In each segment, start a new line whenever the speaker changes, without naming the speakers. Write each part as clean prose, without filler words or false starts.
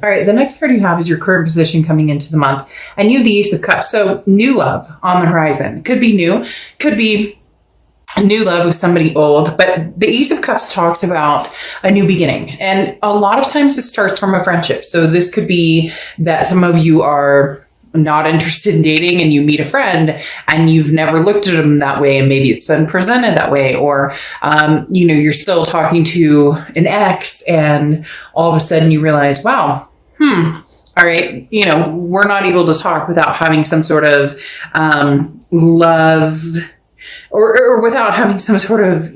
All right, the next card you have is your current position coming into the month, and you have the Ace of Cups. So new love on the horizon. Could be new, could be new love with somebody old, but the Ace of Cups talks about a new beginning. And a lot of times it starts from a friendship. So this could be that some of you are not interested in dating and you meet a friend and you've never looked at them that way, and maybe it's been presented that way, or you're still talking to an ex and all of a sudden you realize, wow, all right, we're not able to talk without having some sort of love, or without having some sort of,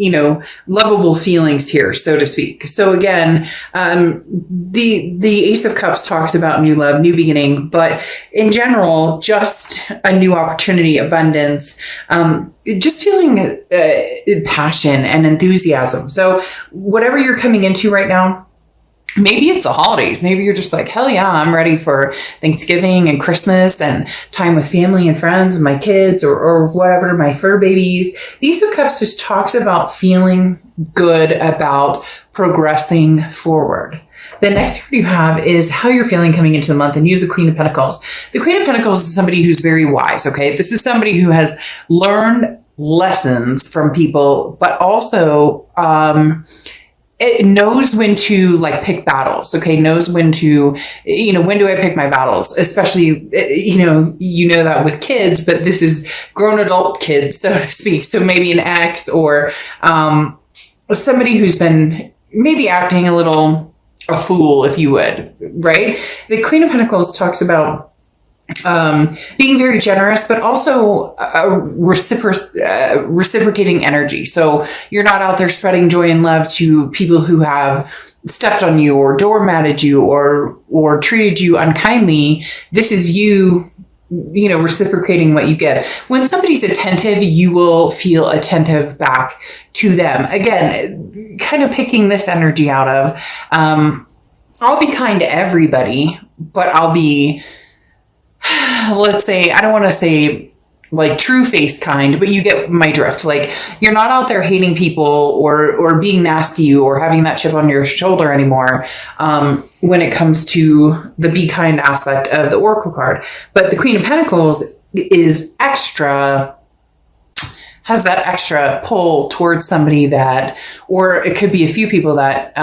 lovable feelings here, so to speak. So again, the Ace of Cups talks about new love, new beginning, but in general, just a new opportunity, abundance, just feeling passion and enthusiasm. So whatever you're coming into right now, maybe it's the holidays. Maybe you're just like, hell yeah, I'm ready for Thanksgiving and Christmas and time with family and friends and my kids or whatever, my fur babies. The Ace of Cups just talks about feeling good about progressing forward. The next card you have is how you're feeling coming into the month, and you have the Queen of Pentacles. The Queen of Pentacles is somebody who's very wise, okay? This is somebody who has learned lessons from people, but also it knows when to pick battles, okay? Knows when to, when do I pick my battles? Especially, that with kids, but this is grown adult kids, so to speak. So maybe an ex or somebody who's been maybe acting a fool, if you would, right? The Queen of Pentacles talks about being very generous, but also reciprocating energy. So you're not out there spreading joy and love to people who have stepped on you or doormatted you or treated you unkindly. This is you reciprocating what you get. When somebody's attentive, you will feel attentive back to them. Again, kind of picking this energy out of, I'll be kind to everybody, but I'll be, let's say, I don't want to say true face kind, but you get my drift. You're not out there hating people or being nasty or having that chip on your shoulder anymore when it comes to the be kind aspect of the Oracle card. But the Queen of Pentacles is has that extra pull towards somebody that, or it could be a few people that,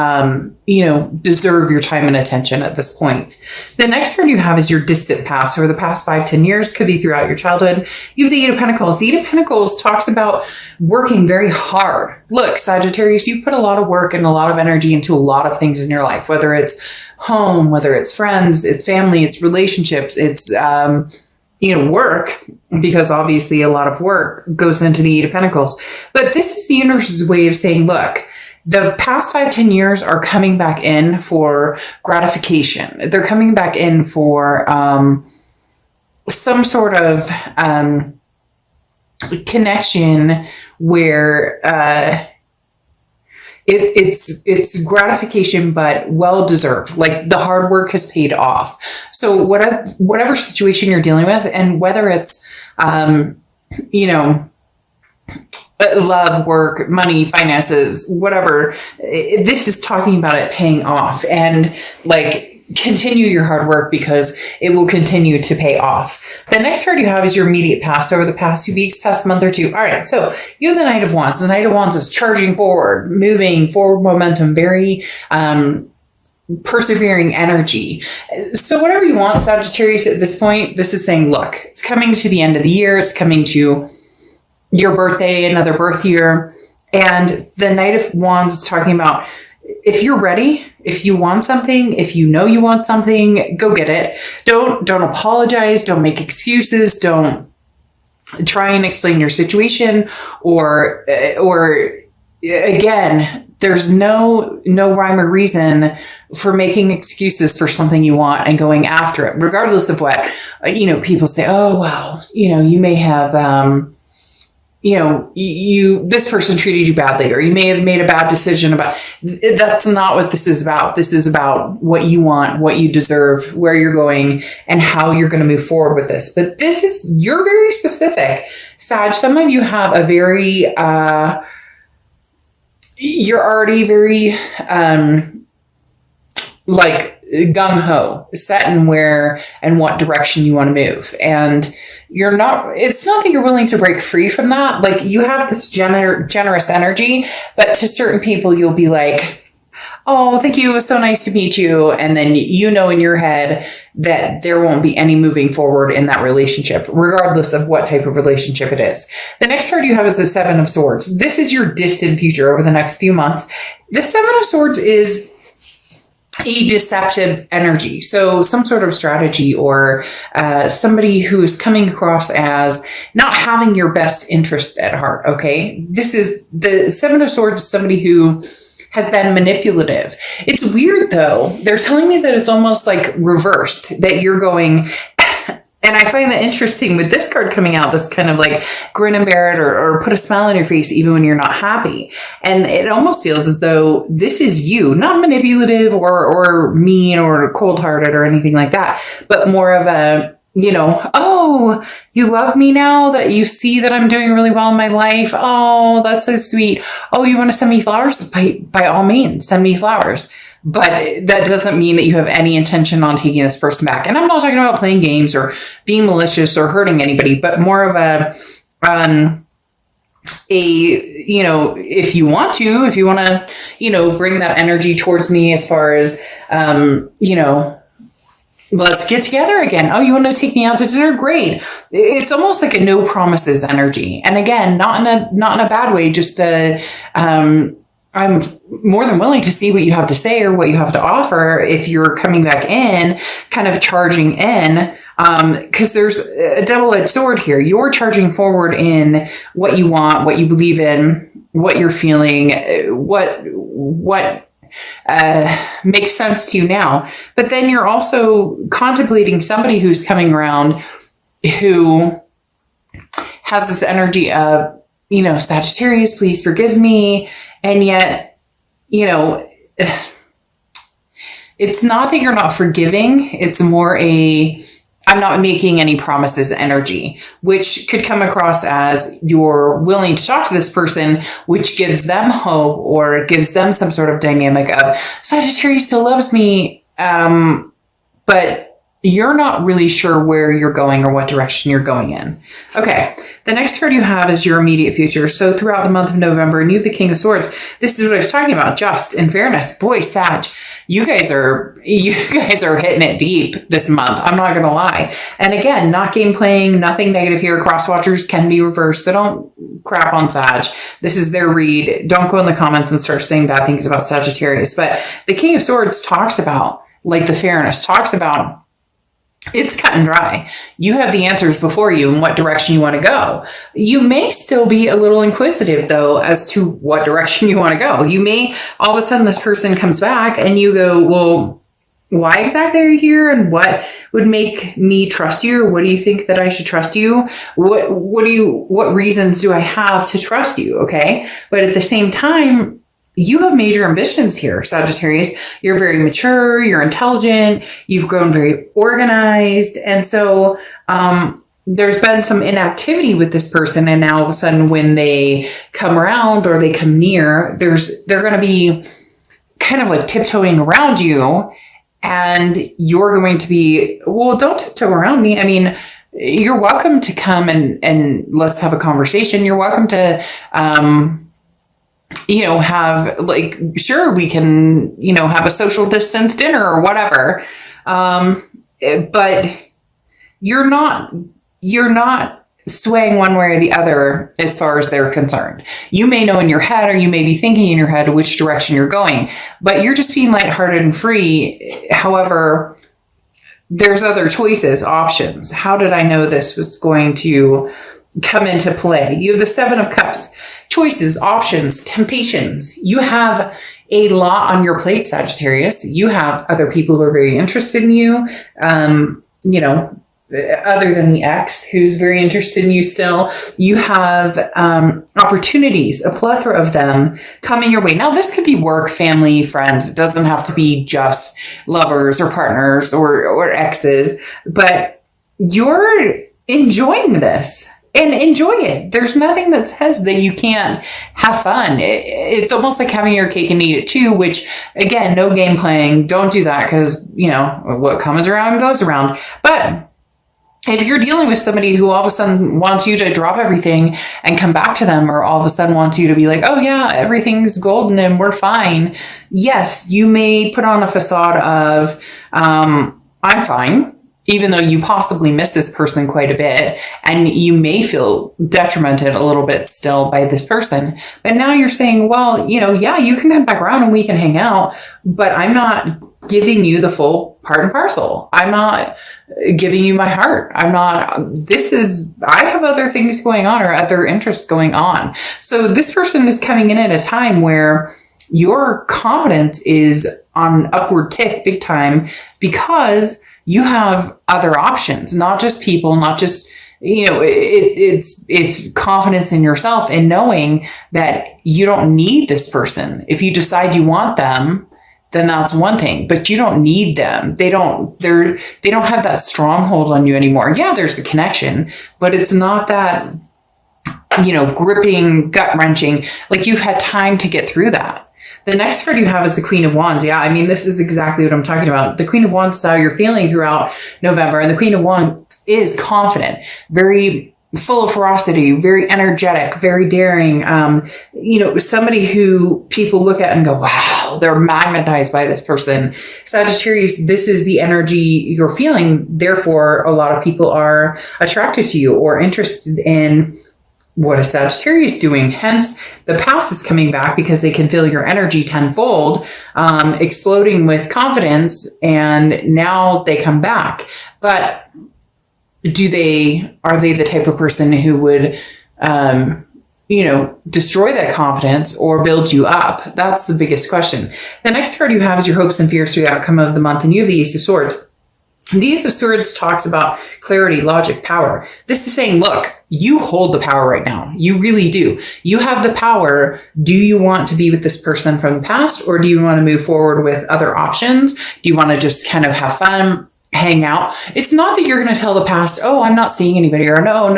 deserve your time and attention at this point. The next card you have is your distant past, or the past 5-10 years, could be throughout your childhood. You have the Eight of Pentacles. The Eight of Pentacles talks about working very hard. Look, Sagittarius, you put a lot of work and a lot of energy into a lot of things in your life, whether it's home, whether it's friends, it's family, it's relationships, it's, work, because obviously a lot of work goes into the Eight of Pentacles. But this is the universe's way of saying, look, the past 5-10 years are coming back in for gratification. They're coming back in for some sort of connection where it's gratification, but well-deserved. The hard work has paid off. So whatever situation you're dealing with, and whether it's, love, work, money, finances, whatever, this is talking about it paying off, and continue your hard work because it will continue to pay off. The next card you have is your immediate past, over the past 2 weeks, past month or two. All right, so you have the Knight of Wands. The Knight of Wands is charging forward, moving forward momentum, very persevering energy. So whatever you want, Sagittarius, at this point, this is saying, look, it's coming to the end of the year. It's coming to your birthday, another birth year. And the Knight of Wands is talking about, if you're ready, if you want something, if you know you want something, go get it. Don't apologize. Don't make excuses. Don't try and explain your situation, or again, there's no rhyme or reason for making excuses for something you want and going after it, regardless of what, people say, oh, well, you may have, this person treated you badly, or you may have made a bad decision about. That's not what this is about. This is about what you want, what you deserve, where you're going, and how you're going to move forward with this. But you're very specific, Sag. Some of you have a very, you're already very, gung-ho, set in where and what direction you want to move. And it's not that you're willing to break free from that. Like, you have this generous energy, but to certain people, you'll be like, oh, thank you. It was so nice to meet you. And then you know in your head that there won't be any moving forward in that relationship, regardless of what type of relationship it is. The next card you have is the Seven of Swords. This is your distant future over the next few months. The Seven of Swords is a deceptive energy. So some sort of strategy, or somebody who is coming across as not having your best interest at heart. Okay. This is the Seven of Swords, somebody who has been manipulative. It's weird though. They're telling me that it's almost like reversed, that you're going, and I find that interesting with this card coming out, that's kind of like grin and bear it, or put a smile on your face even when you're not happy. And it almost feels as though this is you, not manipulative or mean or cold-hearted or anything like that, but more of a, oh, you love me now that you see that I'm doing really well in my life. Oh, that's so sweet. Oh, you want to send me flowers? By all means, send me flowers. But that doesn't mean that you have any intention on taking this person back. And I'm not talking about playing games or being malicious or hurting anybody, but more of if you want to, bring that energy towards me as far as, let's get together again. Oh, you want to take me out to dinner? Great. It's almost like a no promises energy. And again, not in a bad way, just I'm more than willing to see what you have to say or what you have to offer if you're coming back in, kind of charging in, because there's a double-edged sword here. You're charging forward in what you want, what you believe in, what you're feeling, what makes sense to you now. But then you're also contemplating somebody who's coming around who has this energy of, Sagittarius, please forgive me. And yet, it's not that you're not forgiving. It's more I'm not making any promises energy, which could come across as you're willing to talk to this person, which gives them hope or gives them some sort of dynamic of Sagittarius still loves me. But you're not really sure where you're going or what direction you're going in. Okay. The next card you have is your immediate future. So throughout the month of November, and you have the King of Swords. This is what I was talking about. Just in fairness, boy, Sag, you guys are hitting it deep this month. I'm not going to lie. And again, not game playing, nothing negative here. Cross watchers can be reversed. So don't crap on Sag. This is their read. Don't go in the comments and start saying bad things about Sagittarius. But the King of Swords talks about, like the fairness, talks about, it's cut and dry. You have the answers before you and what direction you want to go. You may still be a little inquisitive, though, as to what direction you want to go. You may, all of a sudden, this person comes back and you go, well, why exactly are you here? And what would make me trust you? Or what do you think that I should trust you? What reasons do I have to trust you? Okay. But at the same time, you have major ambitions here, Sagittarius. You're very mature, you're intelligent, you've grown very organized. And so there's been some inactivity with this person. And now all of a sudden when they come around or they come near, they're going to be kind of like tiptoeing around you. And you're going to be, well, don't tiptoe around me. I mean, you're welcome to come and let's have a conversation. You're welcome to, have sure, we can, have a social distance dinner or whatever. But you're not swaying one way or the other as far as they're concerned. You may know in your head, or you may be thinking in your head which direction you're going, but you're just being lighthearted and free. However, there's other choices, options. How did I know this was going to come into play? You have the Seven of Cups. Choices, options, temptations. You have a lot on your plate, Sagittarius. You have other people who are very interested in you, other than the ex who's very interested in you still. You have opportunities, a plethora of them coming your way. Now, this could be work, family, friends. It doesn't have to be just lovers or partners or exes, but you're enjoying this. and enjoy it. There's nothing that says that you can't have fun. It's almost like having your cake and eat it too, which again, no game playing. Don't do that because, you know, what comes around goes around. But if you're dealing with somebody who all of a sudden wants you to drop everything and come back to them, or all of a sudden wants you to be like, oh yeah, everything's golden and we're fine. Yes, you may put on a facade of, I'm fine, even though you possibly miss this person quite a bit, and you may feel detrimented a little bit still by this person. But now you're saying, well, you know, yeah, you can come back around and we can hang out, but I'm not giving you the full part and parcel. I'm not giving you my heart. I have other things going on or other interests going on. So this person is coming in at a time where your confidence is on an upward tick big time, because you have other options, not just people, not just, you know, it's confidence in yourself and knowing that you don't need this person. If you decide you want them, then that's one thing, but you don't need them. They don't have that stronghold on you anymore. Yeah, there's a connection, but it's not that, you know, gripping, gut wrenching. Like, you've had time to get through that. The next card you have is the Queen of Wands. Yeah, I mean, this is exactly what I'm talking about. The Queen of Wands is how you're feeling throughout November. And the Queen of Wands is confident, very full of ferocity, very energetic, very daring. You know, somebody who people look at and go, wow, they're magnetized by this person. Sagittarius, this is the energy you're feeling. Therefore, a lot of people are attracted to you or interested in what is Sagittarius doing? Hence, the past is coming back because they can feel your energy tenfold, exploding with confidence, and now they come back. But are they the type of person who would, you know, destroy that confidence or build you up? That's the biggest question. The next card you have is your hopes and fears for the outcome of the month, and you have the Ace of Swords. The Ace of Swords talks about clarity, logic, power. This is saying, look, you hold the power right now. You really do. You have the power. Do you want to be with this person from the past, or do you want to move forward with other options? Do you want to just kind of have fun, hang out? It's not that you're going to tell the past, oh, I'm not seeing anybody, or no.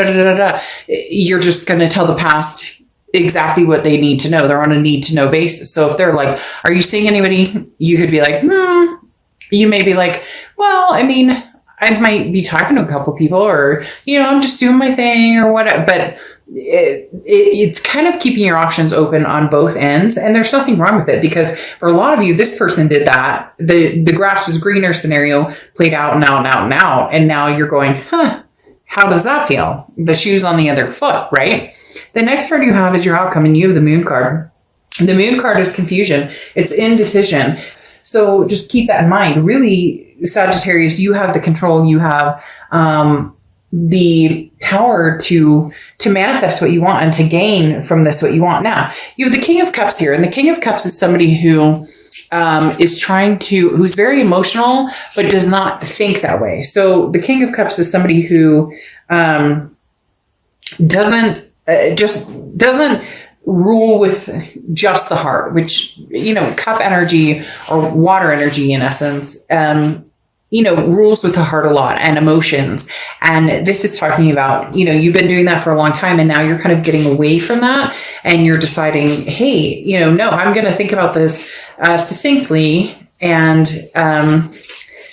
You're just going to tell the past exactly what they need to know. They're on a need to know basis. So if they're like, are you seeing anybody? You could be like, You may be like, well, I mean, I might be talking to a couple people, or, you know, I'm just doing my thing or whatever. But it's kind of keeping your options open on both ends. And there's nothing wrong with it, because for a lot of you, this person did that. The grass was greener scenario played out and out and out and out. And now you're going, how does that feel? The shoe's on the other foot, right? The next card you have is your outcome, and you have the Moon card. The Moon card is confusion. It's indecision. So just keep that in mind. Really, Sagittarius, you have the control. You have the power to manifest what you want and to gain from this what you want. Now, you have the King of Cups here. And the King of Cups is somebody who who's very emotional, but does not think that way. So the King of Cups is somebody who doesn't rule with just the heart, which, you know, cup energy or water energy in essence, you know, rules with the heart a lot and emotions. And this is talking about, you know, you've been doing that for a long time, and now you're kind of getting away from that, and you're deciding, hey, you know, no, I'm going to think about this succinctly. And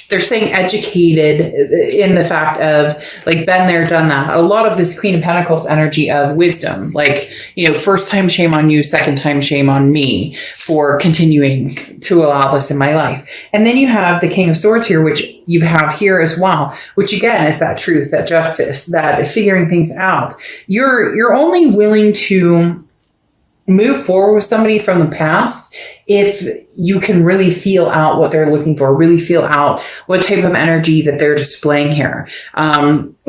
they're saying educated in the fact of, like, been there, done that. A lot of this Queen of Pentacles energy of wisdom, like, you know, first time shame on you, second time shame on me for continuing to allow this in my life. And then you have the King of Swords here, which you have here as well, which again is that truth, that justice, that figuring things out. You're only willing to move forward with somebody from the past if you can really feel out what they're looking for, really feel out what type of energy that they're displaying here.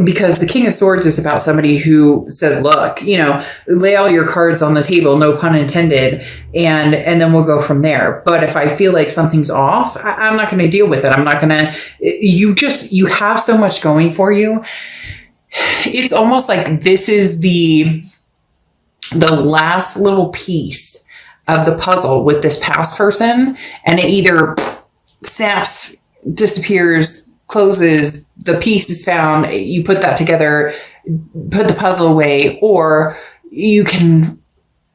Because the King of Swords is about somebody who says, look, you know, lay all your cards on the table, no pun intended, and then we'll go from there. But if I feel like something's off, I'm not going to deal with it. I'm not going to, you have so much going for you. It's almost like this is the last little piece of the puzzle with this past person, and it either snaps, disappears, closes, the piece is found, you put that together, put the puzzle away, or you can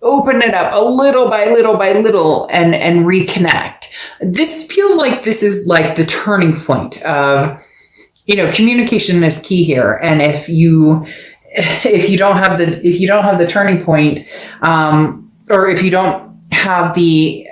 open it up a little by little by little and reconnect. This feels like this is like the turning point of, communication is key here. And if you don't have the turning point, or if you don't have the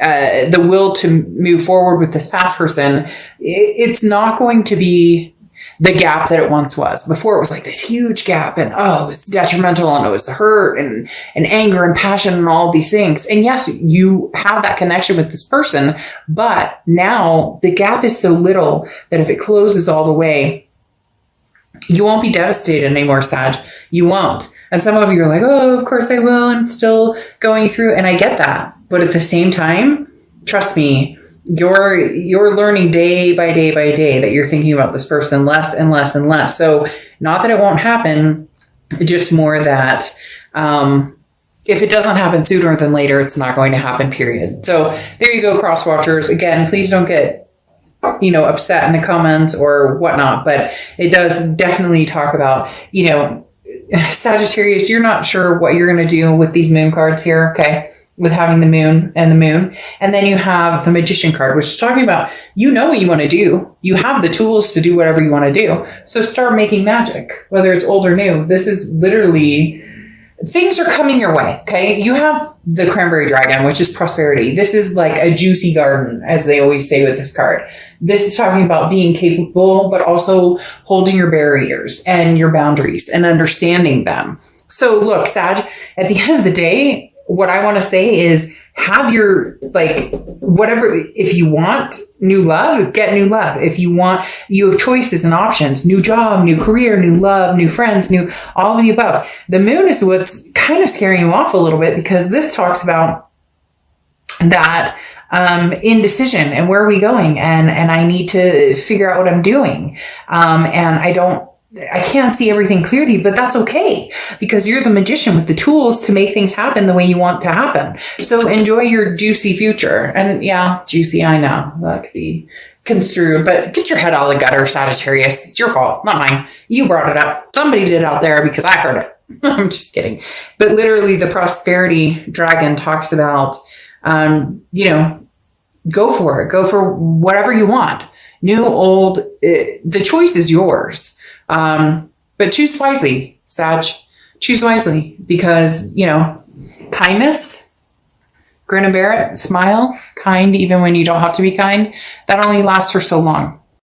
will to move forward with this past person, it's not going to be the gap that it once was. Before, it was like this huge gap, and it was detrimental, and it was hurt and anger and passion and all these things. And yes, you have that connection with this person, but now the gap is so little that if it closes all the way, you won't be devastated anymore, Sag. You won't. And some of you are like, oh, of course I will. I'm still going through. And I get that. But at the same time, trust me, you're learning day by day by day that you're thinking about this person less and less and less. So not that it won't happen, just more that if it doesn't happen sooner than later, it's not going to happen, period. So there you go, cross watchers. Again, please don't get upset in the comments or whatnot, but it does definitely talk about, Sagittarius, you're not sure what you're going to do with these moon cards here. Okay. With having the moon. And then you have the Magician card, which is talking about, what you want to do. You have the tools to do whatever you want to do. So start making magic, whether it's old or new. This is literally, things are coming your way. Okay. You have the Cranberry Dragon, which is prosperity. This is like a juicy garden, as they always say with this card. This is talking about being capable, but also holding your barriers and your boundaries and understanding them. So look, Sag, at the end of the day, what I want to say is have your, whatever, if you want new love, get new love. If you have choices and options, new job, new career, new love, new friends, all of the above. The moon is what's kind of scaring you off a little bit, because this talks about that indecision and where are we going? And I need to figure out what I'm doing. And I can't see everything clearly, but that's okay, because you're the magician with the tools to make things happen the way you want to happen. So enjoy your juicy future. And yeah, juicy, I know that could be construed, but get your head out of the gutter, Sagittarius. It's your fault, not mine. You brought it up. Somebody did out there because I heard it. I'm just kidding. But literally the Prosperity Dragon talks about, go for it. Go for whatever you want. New, old, the choice is yours. But choose wisely, Sag. Choose wisely, because, kindness, grin and bear it, smile, kind even when you don't have to be kind, that only lasts for so long.